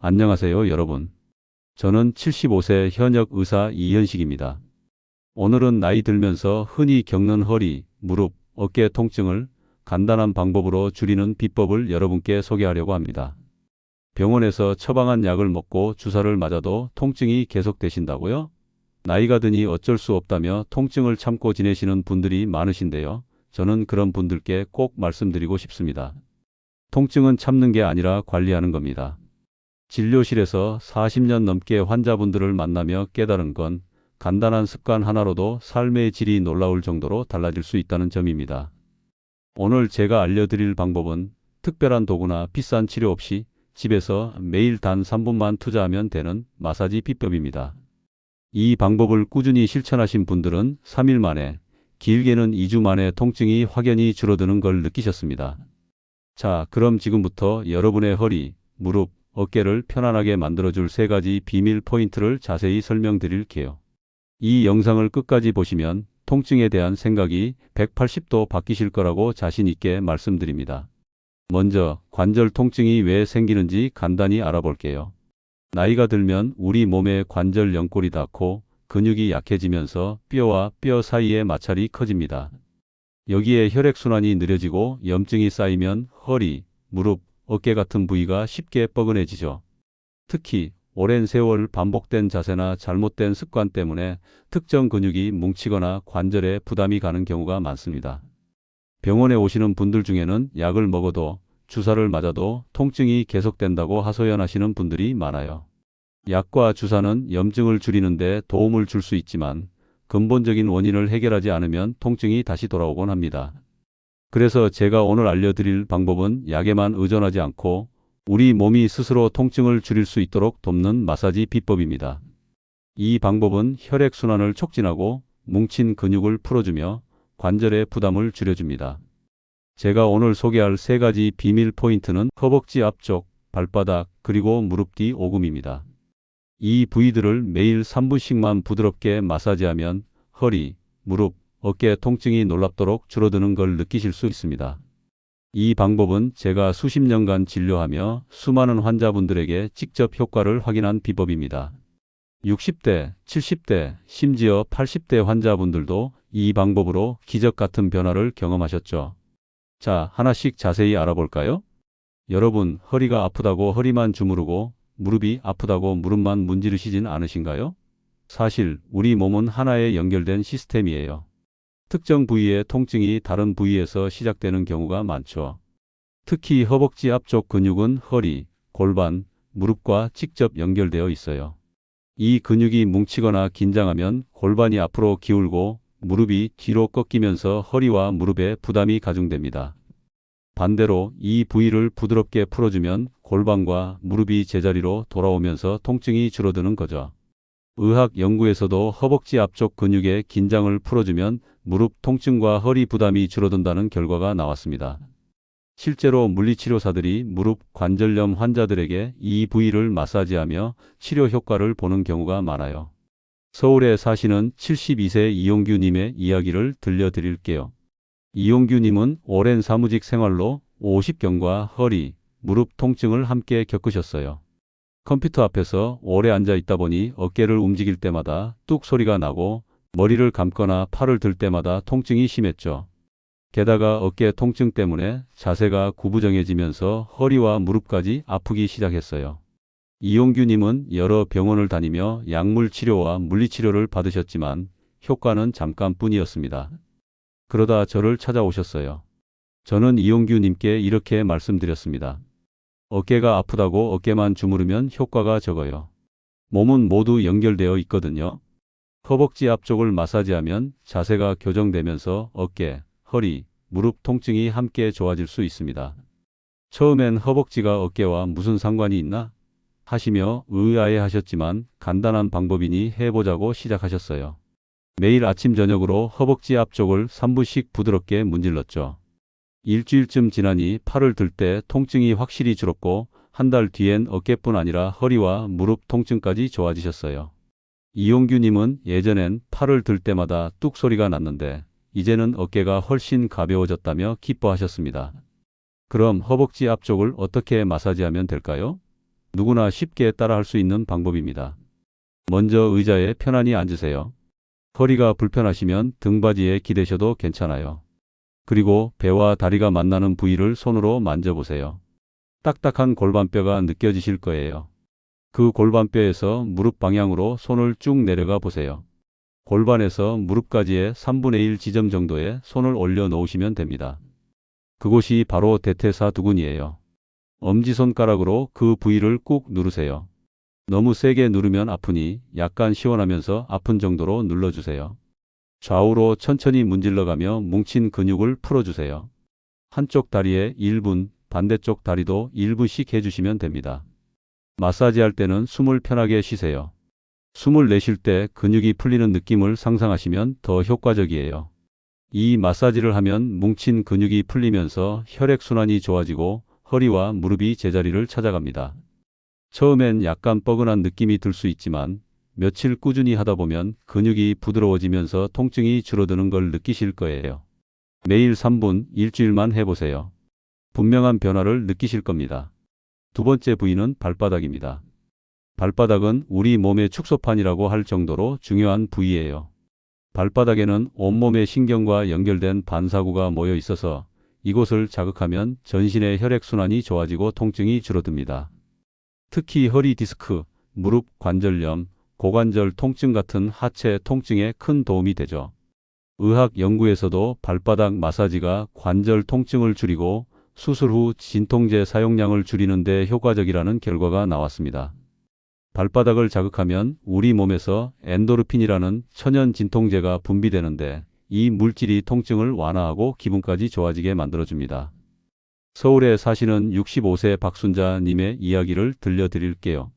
안녕하세요, 여러분. 저는 75세 현역 의사 이현식입니다. 오늘은 나이 들면서 흔히 겪는 허리, 무릎, 어깨 통증을 간단한 방법으로 줄이는 비법을 여러분께 소개하려고 합니다. 병원에서 처방한 약을 먹고 주사를 맞아도 통증이 계속되신다고요? 나이가 드니 어쩔 수 없다며 통증을 참고 지내시는 분들이 많으신데요. 저는 그런 분들께 꼭 말씀드리고 싶습니다. 통증은 참는 게 아니라 관리하는 겁니다. 진료실에서 40년 넘게 환자분들을 만나며 깨달은 건 간단한 습관 하나로도 삶의 질이 놀라울 정도로 달라질 수 있다는 점입니다. 오늘 제가 알려드릴 방법은 특별한 도구나 비싼 치료 없이 집에서 매일 단 3분만 투자하면 되는 마사지 비법입니다. 이 방법을 꾸준히 실천하신 분들은 3일 만에, 길게는 2주 만에 통증이 확연히 줄어드는 걸 느끼셨습니다. 자, 그럼 지금부터 여러분의 허리, 무릎, 어깨를 편안하게 만들어줄 3가지 비밀 포인트를 자세히 설명드릴게요. 이 영상을 끝까지 보시면 통증에 대한 생각이 180도 바뀌실 거라고 자신 있게 말씀드립니다. 먼저 관절 통증이 왜 생기는지 간단히 알아볼게요. 나이가 들면 우리 몸의 관절 연골이 닿고 근육이 약해지면서 뼈와 뼈 사이의 마찰이 커집니다. 여기에 혈액순환이 느려지고 염증이 쌓이면 허리, 무릎, 어깨 같은 부위가 쉽게 뻐근해지죠. 특히 오랜 세월 반복된 자세나 잘못된 습관 때문에 특정 근육이 뭉치거나 관절에 부담이 가는 경우가 많습니다. 병원에 오시는 분들 중에는 약을 먹어도 주사를 맞아도 통증이 계속된다고 하소연하시는 분들이 많아요. 약과 주사는 염증을 줄이는 데 도움을 줄 수 있지만 근본적인 원인을 해결하지 않으면 통증이 다시 돌아오곤 합니다. 그래서 제가 오늘 알려드릴 방법은 약에만 의존하지 않고 우리 몸이 스스로 통증을 줄일 수 있도록 돕는 마사지 비법입니다. 이 방법은 혈액순환을 촉진하고 뭉친 근육을 풀어주며 관절의 부담을 줄여줍니다. 제가 오늘 소개할 3가지 비밀 포인트는 허벅지 앞쪽, 발바닥, 그리고 무릎 뒤 오금입니다. 이 부위들을 매일 3분씩만 부드럽게 마사지하면 허리, 무릎, 어깨 통증이 놀랍도록 줄어드는 걸 느끼실 수 있습니다. 이 방법은 제가 수십 년간 진료하며 수많은 환자분들에게 직접 효과를 확인한 비법입니다. 60대, 70대, 심지어 80대 환자분들도 이 방법으로 기적 같은 변화를 경험하셨죠. 자, 하나씩 자세히 알아볼까요? 여러분, 허리가 아프다고 허리만 주무르고 무릎이 아프다고 무릎만 문지르시진 않으신가요? 사실 우리 몸은 하나의 연결된 시스템이에요. 특정 부위의 통증이 다른 부위에서 시작되는 경우가 많죠. 특히 허벅지 앞쪽 근육은 허리, 골반, 무릎과 직접 연결되어 있어요. 이 근육이 뭉치거나 긴장하면 골반이 앞으로 기울고 무릎이 뒤로 꺾이면서 허리와 무릎에 부담이 가중됩니다. 반대로 이 부위를 부드럽게 풀어주면 골반과 무릎이 제자리로 돌아오면서 통증이 줄어드는 거죠. 의학 연구에서도 허벅지 앞쪽 근육의 긴장을 풀어주면 무릎 통증과 허리 부담이 줄어든다는 결과가 나왔습니다. 실제로 물리치료사들이 무릎 관절염 환자들에게 이 부위를 마사지하며 치료 효과를 보는 경우가 많아요. 서울에 사시는 72세 이용규님의 이야기를 들려드릴게요. 이용규님은 오랜 사무직 생활로 50경과 허리, 무릎 통증을 함께 겪으셨어요. 컴퓨터 앞에서 오래 앉아 있다 보니 어깨를 움직일 때마다 뚝 소리가 나고 머리를 감거나 팔을 들 때마다 통증이 심했죠. 게다가 어깨 통증 때문에 자세가 구부정해지면서 허리와 무릎까지 아프기 시작했어요. 이용규님은 여러 병원을 다니며 약물 치료와 물리치료를 받으셨지만 효과는 잠깐뿐이었습니다. 그러다 저를 찾아오셨어요. 저는 이용규님께 이렇게 말씀드렸습니다. 어깨가 아프다고 어깨만 주무르면 효과가 적어요. 몸은 모두 연결되어 있거든요. 허벅지 앞쪽을 마사지하면 자세가 교정되면서 어깨, 허리, 무릎 통증이 함께 좋아질 수 있습니다. 처음엔 허벅지가 어깨와 무슨 상관이 있나? 하시며 의아해 하셨지만 간단한 방법이니 해보자고 시작하셨어요. 매일 아침 저녁으로 허벅지 앞쪽을 3분씩 부드럽게 문질렀죠. 일주일쯤 지나니 팔을 들 때 통증이 확실히 줄었고 한 달 뒤엔 어깨뿐 아니라 허리와 무릎 통증까지 좋아지셨어요. 이용규님은 예전엔 팔을 들 때마다 뚝 소리가 났는데 이제는 어깨가 훨씬 가벼워졌다며 기뻐하셨습니다. 그럼 허벅지 앞쪽을 어떻게 마사지하면 될까요? 누구나 쉽게 따라할 수 있는 방법입니다. 먼저 의자에 편안히 앉으세요. 허리가 불편하시면 등받이에 기대셔도 괜찮아요. 그리고 배와 다리가 만나는 부위를 손으로 만져보세요. 딱딱한 골반뼈가 느껴지실 거예요. 그 골반뼈에서 무릎 방향으로 손을 쭉 내려가 보세요. 골반에서 무릎까지의 3분의 1 지점 정도에 손을 올려 놓으시면 됩니다. 그곳이 바로 대퇴사두근이에요. 엄지손가락으로 그 부위를 꾹 누르세요. 너무 세게 누르면 아프니 약간 시원하면서 아픈 정도로 눌러주세요. 좌우로 천천히 문질러가며 뭉친 근육을 풀어주세요. 한쪽 다리에 1분, 반대쪽 다리도 1분씩 해주시면 됩니다. 마사지할 때는 숨을 편하게 쉬세요. 숨을 내쉴 때 근육이 풀리는 느낌을 상상하시면 더 효과적이에요. 이 마사지를 하면 뭉친 근육이 풀리면서 혈액순환이 좋아지고 허리와 무릎이 제자리를 찾아갑니다. 처음엔 약간 뻐근한 느낌이 들 수 있지만 며칠 꾸준히 하다 보면 근육이 부드러워지면서 통증이 줄어드는 걸 느끼실 거예요. 매일 3분, 일주일만 해보세요. 분명한 변화를 느끼실 겁니다. 두 번째 부위는 발바닥입니다. 발바닥은 우리 몸의 축소판이라고 할 정도로 중요한 부위예요. 발바닥에는 온몸의 신경과 연결된 반사구가 모여 있어서 이곳을 자극하면 전신의 혈액순환이 좋아지고 통증이 줄어듭니다. 특히 허리 디스크, 무릎 관절염, 고관절 통증 같은 하체 통증에 큰 도움이 되죠. 의학 연구에서도 발바닥 마사지가 관절 통증을 줄이고 수술 후 진통제 사용량을 줄이는 데 효과적이라는 결과가 나왔습니다. 발바닥을 자극하면 우리 몸에서 엔도르핀이라는 천연 진통제가 분비되는데 이 물질이 통증을 완화하고 기분까지 좋아지게 만들어줍니다. 서울에 사시는 65세 박순자님의 이야기를 들려드릴게요.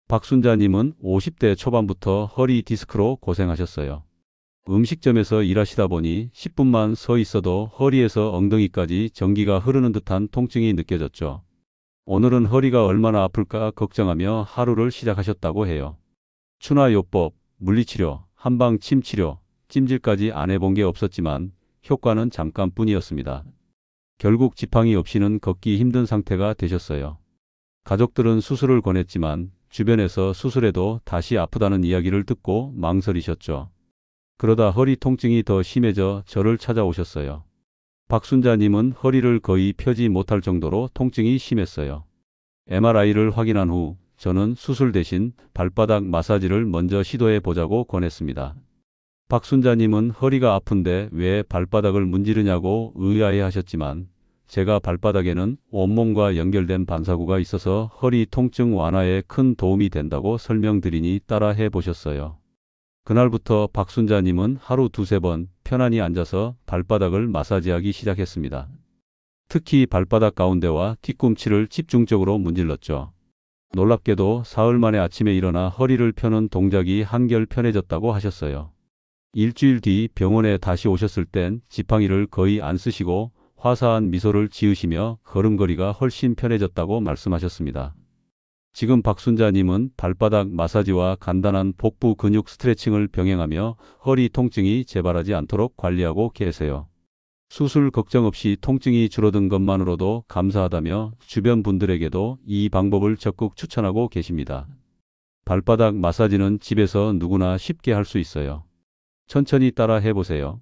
박순자님은 50대 초반부터 허리 디스크로 고생하셨어요. 음식점에서 일하시다 보니 10분만 서 있어도 허리에서 엉덩이까지 전기가 흐르는 듯한 통증이 느껴졌죠. 오늘은 허리가 얼마나 아플까 걱정하며 하루를 시작하셨다고 해요. 추나요법, 물리치료, 한방침치료, 찜질까지 안 해본 게 없었지만 효과는 잠깐뿐이었습니다. 결국 지팡이 없이는 걷기 힘든 상태가 되셨어요. 가족들은 수술을 권했지만 주변에서 수술해도 다시 아프다는 이야기를 듣고 망설이셨죠. 그러다 허리 통증이 더 심해져 저를 찾아오셨어요. 박순자님은 허리를 거의 펴지 못할 정도로 통증이 심했어요. MRI를 확인한 후 저는 수술 대신 발바닥 마사지를 먼저 시도해 보자고 권했습니다. 박순자님은 허리가 아픈데 왜 발바닥을 문지르냐고 의아해 하셨지만 제가 발바닥에는 온몸과 연결된 반사구가 있어서 허리 통증 완화에 큰 도움이 된다고 설명드리니 따라 해보셨어요. 그날부터 박순자님은 하루 두세 번 편안히 앉아서 발바닥을 마사지하기 시작했습니다. 특히 발바닥 가운데와 뒤꿈치를 집중적으로 문질렀죠. 놀랍게도 사흘 만에 아침에 일어나 허리를 펴는 동작이 한결 편해졌다고 하셨어요. 일주일 뒤 병원에 다시 오셨을 땐 지팡이를 거의 안 쓰시고 화사한 미소를 지으시며 걸음걸이가 훨씬 편해졌다고 말씀하셨습니다. 지금 박순자님은 발바닥 마사지와 간단한 복부 근육 스트레칭을 병행하며 허리 통증이 재발하지 않도록 관리하고 계세요. 수술 걱정 없이 통증이 줄어든 것만으로도 감사하다며 주변 분들에게도 이 방법을 적극 추천하고 계십니다. 발바닥 마사지는 집에서 누구나 쉽게 할 수 있어요. 천천히 따라 해보세요.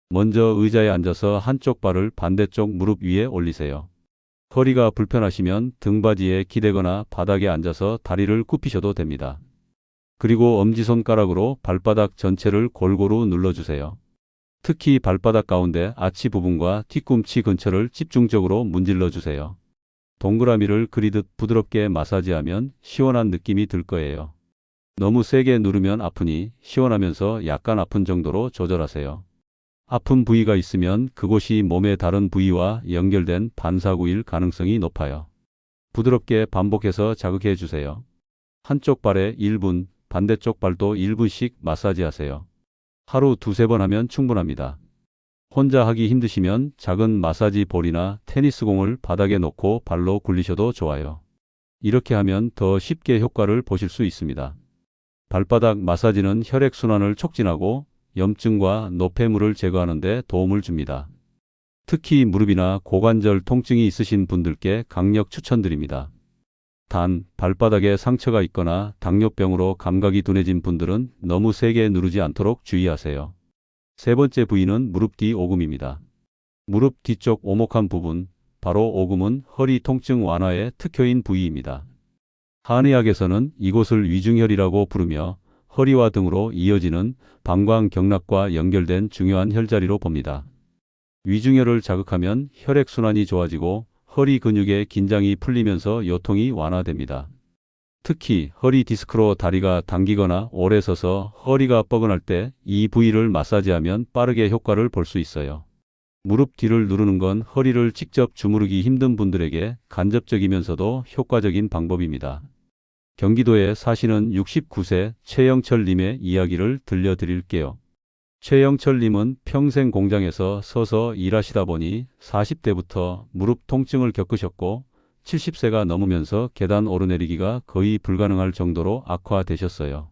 먼저 의자에 앉아서 한쪽 발을 반대쪽 무릎 위에 올리세요. 허리가 불편하시면 등받이에 기대거나 바닥에 앉아서 다리를 굽히셔도 됩니다. 그리고 엄지손가락으로 발바닥 전체를 골고루 눌러주세요. 특히 발바닥 가운데 아치 부분과 뒤꿈치 근처를 집중적으로 문질러 주세요. 동그라미를 그리듯 부드럽게 마사지하면 시원한 느낌이 들 거예요. 너무 세게 누르면 아프니 시원하면서 약간 아픈 정도로 조절하세요. 아픈 부위가 있으면 그곳이 몸의 다른 부위와 연결된 반사구일 가능성이 높아요. 부드럽게 반복해서 자극해 주세요. 한쪽 발에 1분, 반대쪽 발도 1분씩 마사지하세요. 하루 두세 번 하면 충분합니다. 혼자 하기 힘드시면 작은 마사지 볼이나 테니스공을 바닥에 놓고 발로 굴리셔도 좋아요. 이렇게 하면 더 쉽게 효과를 보실 수 있습니다. 발바닥 마사지는 혈액순환을 촉진하고 염증과 노폐물을 제거하는 데 도움을 줍니다. 특히 무릎이나 고관절 통증이 있으신 분들께 강력 추천드립니다. 단, 발바닥에 상처가 있거나 당뇨병으로 감각이 둔해진 분들은 너무 세게 누르지 않도록 주의하세요. 세 번째 부위는 무릎 뒤 오금입니다. 무릎 뒤쪽 오목한 부분, 바로 오금은 허리 통증 완화의 특효인 부위입니다. 한의학에서는 이곳을 위중혈이라고 부르며 허리와 등으로 이어지는 방광경락과 연결된 중요한 혈자리로 봅니다. 위중혈을 자극하면 혈액순환이 좋아지고 허리 근육의 긴장이 풀리면서 요통이 완화됩니다. 특히 허리 디스크로 다리가 당기거나 오래 서서 허리가 뻐근할 때 이 부위를 마사지하면 빠르게 효과를 볼 수 있어요. 무릎 뒤를 누르는 건 허리를 직접 주무르기 힘든 분들에게 간접적이면서도 효과적인 방법입니다. 경기도에 사시는 69세 최영철 님의 이야기를 들려드릴게요. 최영철 님은 평생 공장에서 서서 일하시다 보니 40대부터 무릎 통증을 겪으셨고 70세가 넘으면서 계단 오르내리기가 거의 불가능할 정도로 악화되셨어요.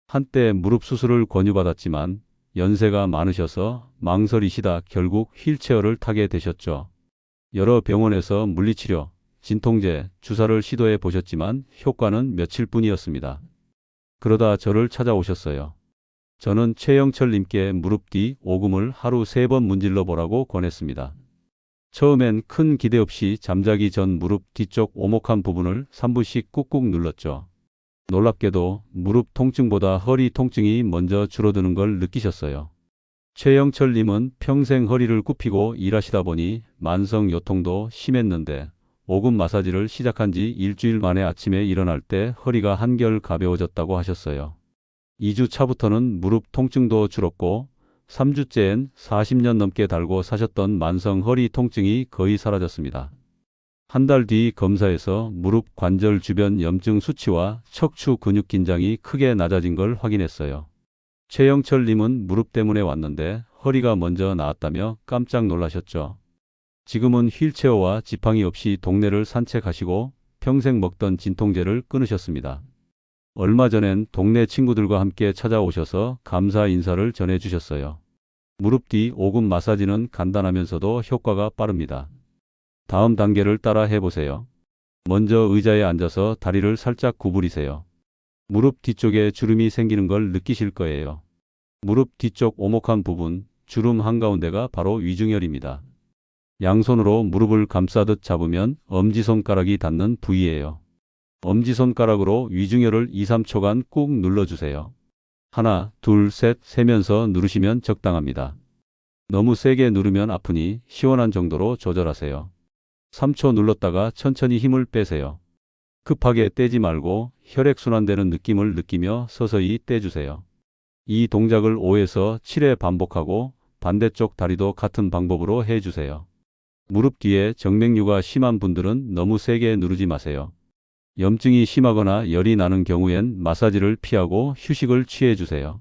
한때 무릎 수술을 권유받았지만 연세가 많으셔서 망설이시다 결국 휠체어를 타게 되셨죠. 여러 병원에서 물리치료, 진통제, 주사를 시도해 보셨지만 효과는 며칠뿐이었습니다. 그러다 저를 찾아오셨어요. 저는 최영철 님께 무릎 뒤 오금을 하루 3번 문질러 보라고 권했습니다. 처음엔 큰 기대 없이 잠자기 전 무릎 뒤쪽 오목한 부분을 3분씩 꾹꾹 눌렀죠. 놀랍게도 무릎 통증보다 허리 통증이 먼저 줄어드는 걸 느끼셨어요. 최영철 님은 평생 허리를 굽히고 일하시다 보니 만성 요통도 심했는데 오금 마사지를 시작한 지 일주일 만에 아침에 일어날 때 허리가 한결 가벼워졌다고 하셨어요. 2주 차부터는 무릎 통증도 줄었고 3주째엔 40년 넘게 달고 사셨던 만성 허리 통증이 거의 사라졌습니다. 한 달 뒤 검사에서 무릎 관절 주변 염증 수치와 척추 근육 긴장이 크게 낮아진 걸 확인했어요. 최영철 님은 무릎 때문에 왔는데 허리가 먼저 나았다며 깜짝 놀라셨죠. 지금은 휠체어와 지팡이 없이 동네를 산책하시고 평생 먹던 진통제를 끊으셨습니다. 얼마 전엔 동네 친구들과 함께 찾아오셔서 감사 인사를 전해주셨어요. 무릎 뒤 오금 마사지는 간단하면서도 효과가 빠릅니다. 다음 단계를 따라 해보세요. 먼저 의자에 앉아서 다리를 살짝 구부리세요. 무릎 뒤쪽에 주름이 생기는 걸 느끼실 거예요. 무릎 뒤쪽 오목한 부분, 주름 한가운데가 바로 위중혈입니다. 양손으로 무릎을 감싸듯 잡으면 엄지손가락이 닿는 부위예요. 엄지손가락으로 위중혈을 2~3초간 꾹 눌러주세요. 하나, 둘, 셋 세면서 누르시면 적당합니다. 너무 세게 누르면 아프니 시원한 정도로 조절하세요. 3초 눌렀다가 천천히 힘을 빼세요. 급하게 떼지 말고 혈액순환되는 느낌을 느끼며 서서히 떼주세요. 이 동작을 5에서 7회 반복하고 반대쪽 다리도 같은 방법으로 해주세요. 무릎 뒤에 정맥류가 심한 분들은 너무 세게 누르지 마세요. 염증이 심하거나 열이 나는 경우엔 마사지를 피하고 휴식을 취해주세요.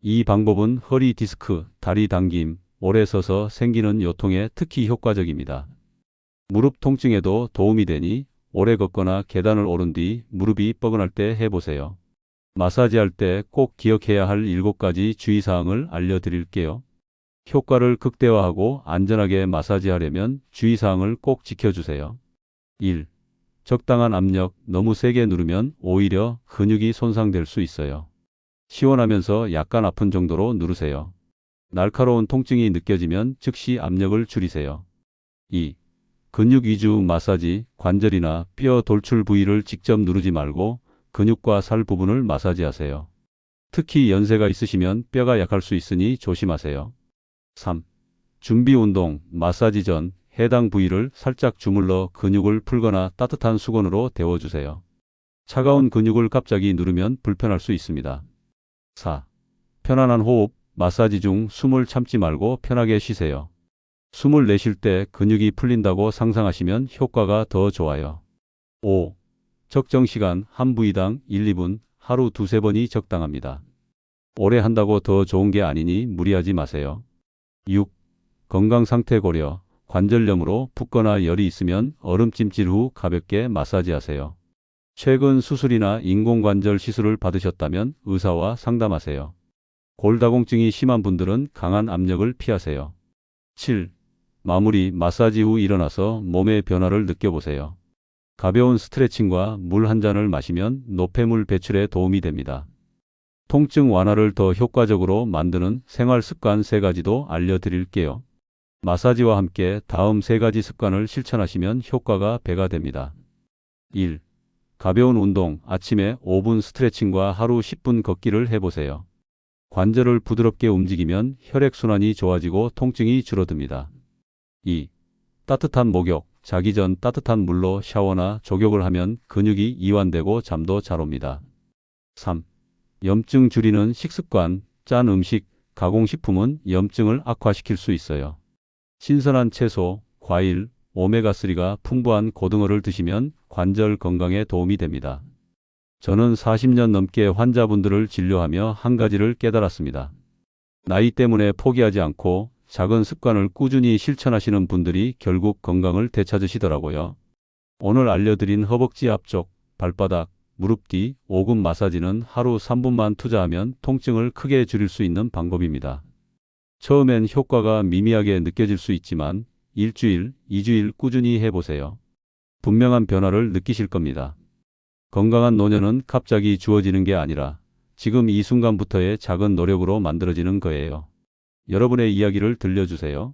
이 방법은 허리 디스크, 다리 당김, 오래 서서 생기는 요통에 특히 효과적입니다. 무릎 통증에도 도움이 되니 오래 걷거나 계단을 오른 뒤 무릎이 뻐근할 때 해보세요. 마사지할 때 꼭 기억해야 할 7가지 주의사항을 알려드릴게요. 효과를 극대화하고 안전하게 마사지하려면 주의사항을 꼭 지켜주세요. 1. 적당한 압력, 너무 세게 누르면 오히려 근육이 손상될 수 있어요. 시원하면서 약간 아픈 정도로 누르세요. 날카로운 통증이 느껴지면 즉시 압력을 줄이세요. 2. 근육 위주 마사지, 관절이나 뼈 돌출 부위를 직접 누르지 말고 근육과 살 부분을 마사지하세요. 특히 연세가 있으시면 뼈가 약할 수 있으니 조심하세요. 3. 준비 운동, 마사지 전 해당 부위를 살짝 주물러 근육을 풀거나 따뜻한 수건으로 데워주세요. 차가운 근육을 갑자기 누르면 불편할 수 있습니다. 4. 편안한 호흡, 마사지 중 숨을 참지 말고 편하게 쉬세요. 숨을 내쉴 때 근육이 풀린다고 상상하시면 효과가 더 좋아요. 5. 적정 시간 한 부위당 1~2분, 하루 2~3번이 적당합니다. 오래 한다고 더 좋은 게 아니니 무리하지 마세요. 6. 건강 상태 고려, 관절염으로 붓거나 열이 있으면 얼음찜질 후 가볍게 마사지하세요. 최근 수술이나 인공관절 시술을 받으셨다면 의사와 상담하세요. 골다공증이 심한 분들은 강한 압력을 피하세요. 7. 마무리 마사지 후 일어나서 몸의 변화를 느껴보세요. 가벼운 스트레칭과 물 한 잔을 마시면 노폐물 배출에 도움이 됩니다. 통증 완화를 더 효과적으로 만드는 생활 습관 3가지도 알려드릴게요. 마사지와 함께 다음 3가지 습관을 실천하시면 효과가 배가 됩니다. 1. 가벼운 운동, 아침에 5분 스트레칭과 하루 10분 걷기를 해보세요. 관절을 부드럽게 움직이면 혈액순환이 좋아지고 통증이 줄어듭니다. 2. 따뜻한 목욕, 자기 전 따뜻한 물로 샤워나 족욕을 하면 근육이 이완되고 잠도 잘 옵니다. 3. 염증 줄이는 식습관, 짠 음식, 가공식품은 염증을 악화시킬 수 있어요. 신선한 채소, 과일, 오메가3가 풍부한 고등어를 드시면 관절 건강에 도움이 됩니다. 저는 40년 넘게 환자분들을 진료하며 한 가지를 깨달았습니다. 나이 때문에 포기하지 않고 작은 습관을 꾸준히 실천하시는 분들이 결국 건강을 되찾으시더라고요. 오늘 알려드린 허벅지 앞쪽, 발바닥, 무릎 뒤 5분 마사지는 하루 3분만 투자하면 통증을 크게 줄일 수 있는 방법입니다. 처음엔 효과가 미미하게 느껴질 수 있지만 일주일, 2주일 꾸준히 해보세요. 분명한 변화를 느끼실 겁니다. 건강한 노년은 갑자기 주어지는 게 아니라 지금 이 순간부터의 작은 노력으로 만들어지는 거예요. 여러분의 이야기를 들려주세요.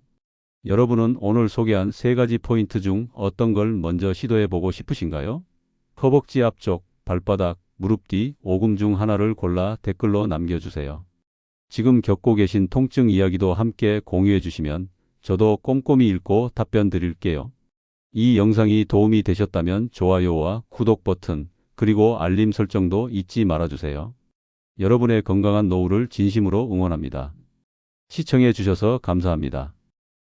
여러분은 오늘 소개한 3가지 포인트 중 어떤 걸 먼저 시도해보고 싶으신가요? 허벅지 앞쪽, 발바닥, 무릎 뒤 5금 중 하나를 골라 댓글로 남겨주세요. 지금 겪고 계신 통증 이야기도 함께 공유해 주시면 저도 꼼꼼히 읽고 답변 드릴게요. 이 영상이 도움이 되셨다면 좋아요와 구독 버튼, 그리고 알림 설정도 잊지 말아주세요. 여러분의 건강한 노후를 진심으로 응원합니다. 시청해 주셔서 감사합니다.